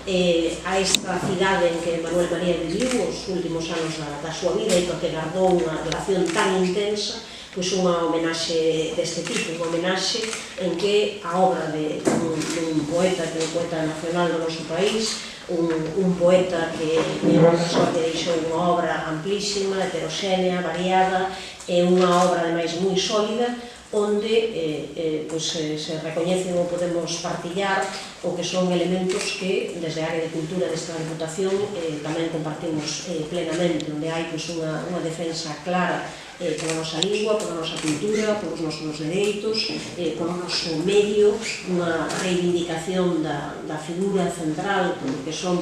a esta cidade en que Manuel María viviu os últimos anos da súa vida e que guardou unha relación tan intensa, pois unha homenaxe deste tipo, unha homenaxe en que a obra dun poeta, que é un poeta nacional do noso país, un poeta que é unha persoa que deixou unha obra amplísima, heteroxénea, variada, e unha obra ademais moi sólida, onde se recoñecen ou podemos partillar o que son elementos que desde a área de cultura desta Diputación tamén compartimos plenamente, onde hai unha defensa clara pola nosa lingua, pola nosa cultura, polos nosos dereitos, polo noso medio, unha reivindicación da figura central que son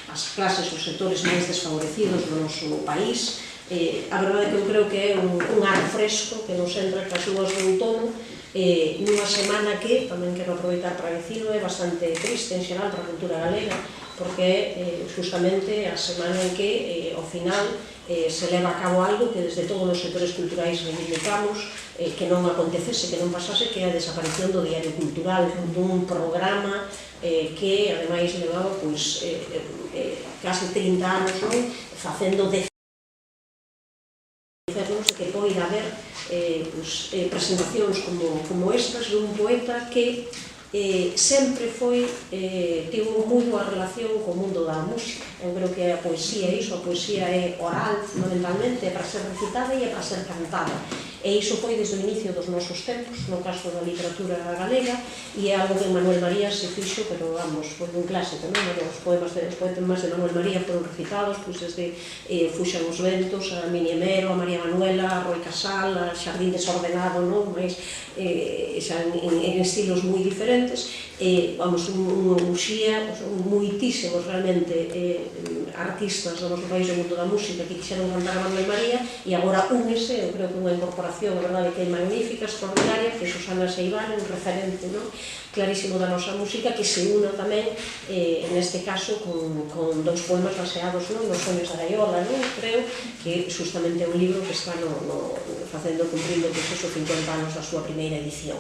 as clases, os sectores máis desfavorecidos do noso país. A verdade é que eu creo que é un ar fresco que nos entra cas lúas do outono nunha semana que, tamén quero aproveitar para dicilo, é bastante triste en xeral para a cultura galega, porque é justamente a semana en que, ao final, se leva a cabo algo que desde todos os sectores culturais reivindicamos que non acontecese, que non pasase, que é a desaparición do Diario Cultural, dun programa que, ademais, levaba case 30 anos facendo que poida haber presentacións como estas dun poeta que sempre tivo moi boa relación co mundo da música. Eu creo que a poesía é iso, a poesía é oral fundamentalmente, é para ser recitada e é para ser cantada. E iso foi desde o inicio dos nosos tempos, no caso da literatura galega, e é algo que Manuel María se fixo, pero vamos, foi un clásico, non? Os poemas de Manuel María foron recitados desde Fuxan os ventos, a Miniemero, a María Manuela, a Roi Casal, a Xardín desordenado, non? Mais en estilos moi diferentes, vamos, un Uxía, moitísimos realmente artistas do noso país do mundo da música que quixeron cantar a Manuel María, e agora únese, eu creo que unha incorporación, a verdade, que é magnífica, extraordinaria, que é Susana Seiván, un referente clarísimo da nosa música, que se una tamén, neste caso, con dous poemas baseados nos soños da gaiola, creo que justamente é un libro que está cumprindo 50 anos da súa primeira edición.